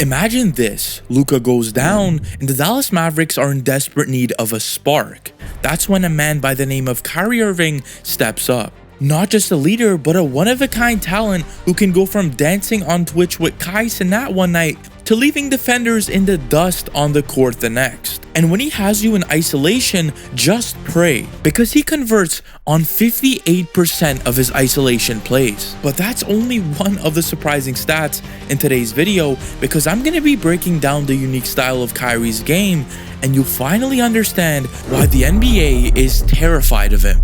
Imagine this, Luka goes down and the Dallas Mavericks are in desperate need of a spark. That's when a man by the name of Kyrie Irving steps up. Not just a leader, but a one-of-a-kind talent who can go from dancing on Twitch with Kai Cenat one night to leaving defenders in the dust on the court the next. And when he has you in isolation, just pray, because he converts on 58% of his isolation plays. But that's only one of the surprising stats in today's video, because I'm going to be breaking down the unique style of Kyrie's game, and you'll finally understand why the NBA is terrified of him.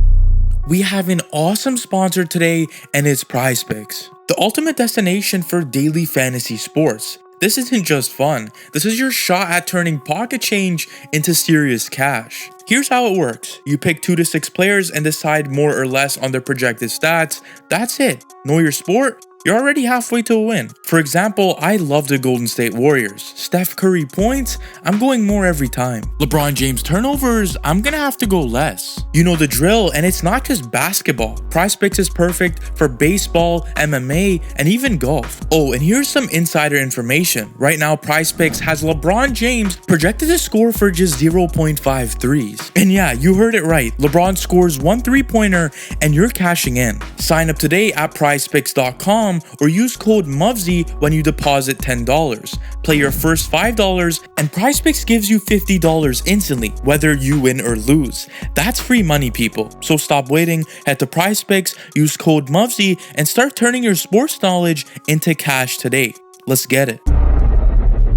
We have an awesome sponsor today, and it's PrizePicks, the ultimate destination for daily fantasy sports. This isn't just fun, this is your shot at turning pocket change into serious cash. Here's how it works. You pick 2 to 6 players and decide more or less on their projected stats. That's it. Know your sport? You're already halfway to a win. For example, I love the Golden State Warriors. Steph Curry points, I'm going more every time. LeBron James turnovers, I'm gonna have to go less. You know the drill, and it's not just basketball. PrizePicks is perfect for baseball, MMA, and even golf. Oh, and here's some insider information. Right now, PrizePicks has LeBron James projected to score for just 0.5 threes. And yeah, you heard it right. LeBron scores 1 3-pointer and you're cashing in. Sign up today at prizepicks.com or use code MUVSY when you deposit $10. Play your first $5 and PrizePicks gives you $50 instantly, whether you win or lose. That's free money, people. So stop waiting, head to PrizePicks, use code MUVSY, and start turning your sports knowledge into cash today. Let's get it.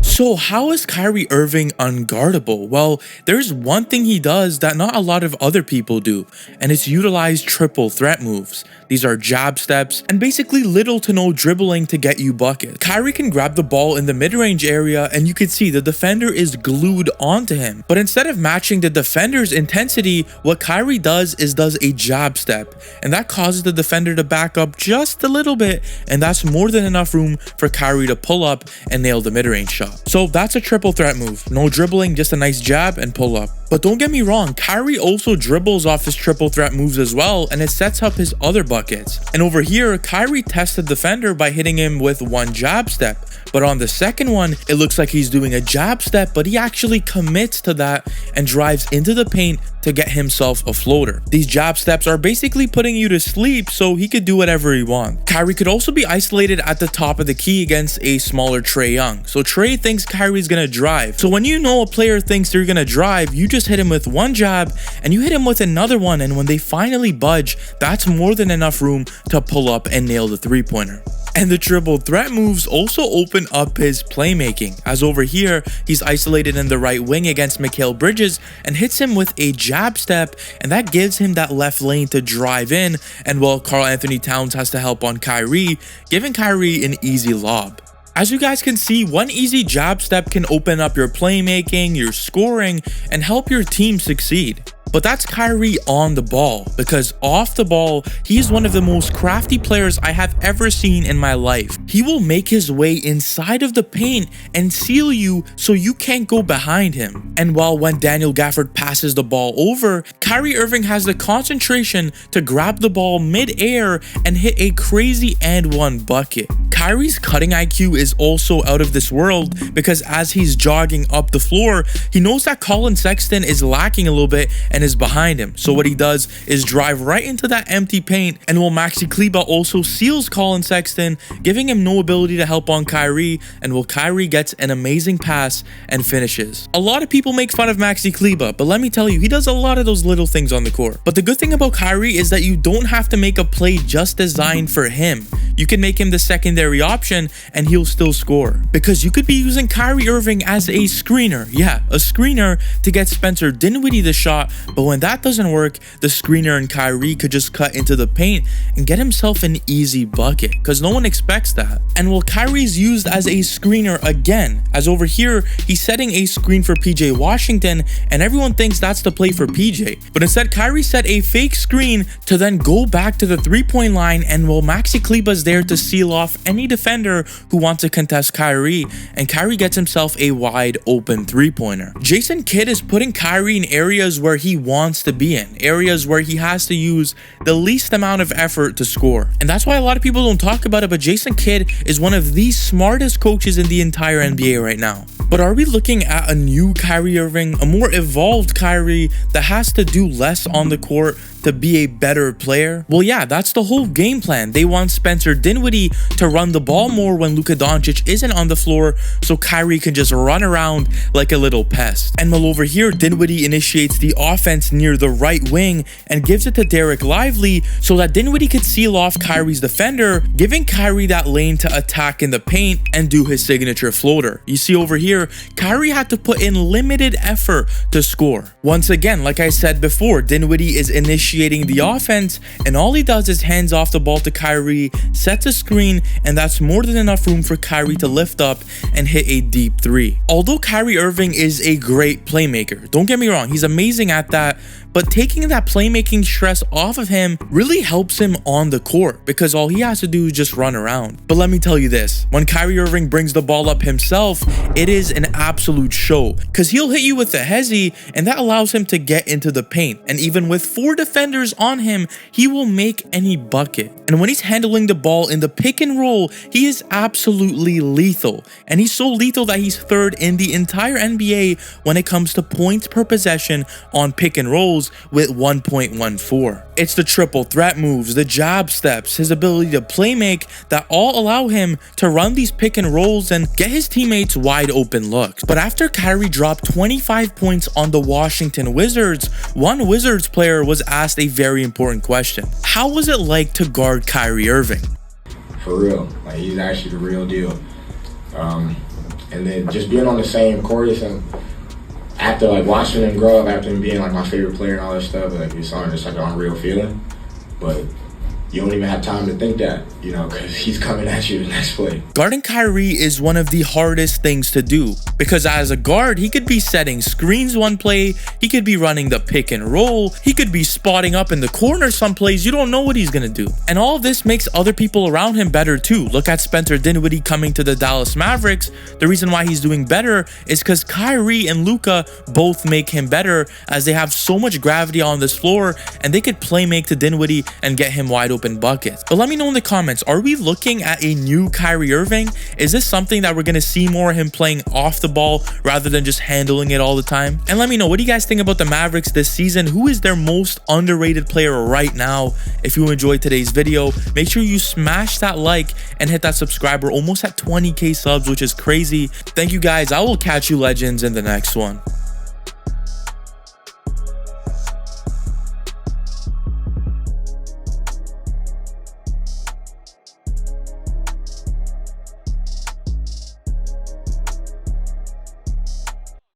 So how is Kyrie Irving unguardable? Well, there's one thing he does that not a lot of other people do, and it's utilize triple threat moves. These are jab steps and basically little to no dribbling to get you buckets. Kyrie can grab the ball in the mid-range area and you can see the defender is glued onto him. But instead of matching the defender's intensity, what Kyrie does is does a jab step, and that causes the defender to back up just a little bit, and that's more than enough room for Kyrie to pull up and nail the mid-range shot. So that's a triple threat move. No dribbling, just a nice jab and pull up. But don't get me wrong, Kyrie also dribbles off his triple threat moves as well, and it sets up his other buckets. And over here, Kyrie tests the defender by hitting him with one jab step. But on the second one, it looks like he's doing a jab step, but he actually commits to that and drives into the paint to get himself a floater. These jab steps are basically putting you to sleep, so he could do whatever he wants. Kyrie could also be isolated at the top of the key against a smaller Trae Young. So Trae thinks Kyrie's gonna drive. So when you know a player thinks they're gonna drive, you just hit him with one jab and you hit him with another one, and when they finally budge, that's more than enough room to pull up and nail the 3-pointer. And the triple threat moves also open up his playmaking, as over here, he's isolated in the right wing against Mikal Bridges and hits him with a jab step, and that gives him that left lane to drive in, and well, Karl Anthony Towns has to help on Kyrie, giving Kyrie an easy lob. As you guys can see, one easy jab step can open up your playmaking, your scoring, and help your team succeed. But that's Kyrie on the ball, because off the ball, he is one of the most crafty players I have ever seen in my life. He will make his way inside of the paint and seal you so you can't go behind him. And while when Daniel Gafford passes the ball over, Kyrie Irving has the concentration to grab the ball mid-air and hit a crazy and one bucket. Kyrie's cutting IQ is also out of this world, because as he's jogging up the floor, he knows that Colin Sexton is lacking a little bit and is behind him. So what he does is drive right into that empty paint, and while Maxi Kleber also seals Colin Sexton, giving him no ability to help on Kyrie, and while Kyrie gets an amazing pass and finishes. A lot of people make fun of Maxi Kleber, but let me tell you, he does a lot of those little things on the court. But the good thing about Kyrie is that you don't have to make a play just designed for him. You can make him the secondary option and he'll still score. Because you could be using Kyrie Irving as a screener. Yeah, a screener to get Spencer Dinwiddie the shot, but when that doesn't work, the screener and Kyrie could just cut into the paint and get himself an easy bucket, because no one expects that. And while Kyrie's used as a screener again, as over here, he's setting a screen for PJ Washington, and everyone thinks that's the play for PJ. But instead, Kyrie set a fake screen to then go back to the 3-point line, and while Maxi Kleber's there to seal off any defender who wants to contest Kyrie, and Kyrie gets himself a wide open 3-pointer. Jason Kidd is putting Kyrie in areas where he he wants to be in, areas where he has to use the least amount of effort to score. And that's why a lot of people don't talk about it, but Jason Kidd is one of the smartest coaches in the entire NBA right now. But are we looking at a new Kyrie Irving, a more evolved Kyrie that has to do less on the court to be a better player? Well, yeah, that's the whole game plan. They want Spencer Dinwiddie to run the ball more when Luka Doncic isn't on the floor, so Kyrie can just run around like a little pest. And while over here, Dinwiddie initiates the offense near the right wing and gives it to Derek Lively so that Dinwiddie could seal off Kyrie's defender, giving Kyrie that lane to attack in the paint and do his signature floater. You see over here, Kyrie had to put in limited effort to score. Once again, like I said before, Dinwiddie is initiating the offense, and all he does is hands off the ball to Kyrie, sets a screen, and that's more than enough room for Kyrie to lift up and hit a deep three. Although Kyrie Irving is a great playmaker, don't get me wrong, he's amazing at that, but taking that playmaking stress off of him really helps him on the court because all he has to do is just run around. But let me tell you this, when Kyrie Irving brings the ball up himself, it is an absolute show because he'll hit you with the hezzy, and that allows him to get into the paint. And even with 4 defenders on him, he will make any bucket. And when he's handling the ball in the pick and roll, he is absolutely lethal. And he's so lethal that he's 3rd in the entire NBA when it comes to points per possession on pick and rolls with 1.14. It's the triple threat moves, the jab steps, his ability to play make that all allow him to run these pick and rolls and get his teammates wide open looks. But after Kyrie dropped 25 points on the Washington Wizards, one Wizards player was asked a very important question. How was it like to guard Kyrie Irving? For real, like he's actually the real deal. And then just being on the same court and after like watching him grow up, after him being like my favorite player and all that stuff, like it's just like an unreal feeling. But you don't even have time to think that, you know, because he's coming at you the next play. Guarding Kyrie is one of the hardest things to do because as a guard, he could be setting screens one play, he could be running the pick and roll, he could be spotting up in the corner some plays. You don't know what he's going to do. And all of this makes other people around him better too. Look at Spencer Dinwiddie coming to the Dallas Mavericks. The reason why he's doing better is because Kyrie and Luka both make him better as they have so much gravity on this floor and they could play make to Dinwiddie and get him wide open buckets. But let me know in the comments, are we looking at a new Kyrie Irving? Is this something that we're going to see more of him playing off the ball rather than just handling it all the time? And let me know, what do you guys think about the Mavericks this season? Who is their most underrated player right now? If you enjoyed today's video, make sure you smash that like and hit that subscribe. We're almost at 20K subs, which is crazy. Thank you guys. I will catch you legends in the next one.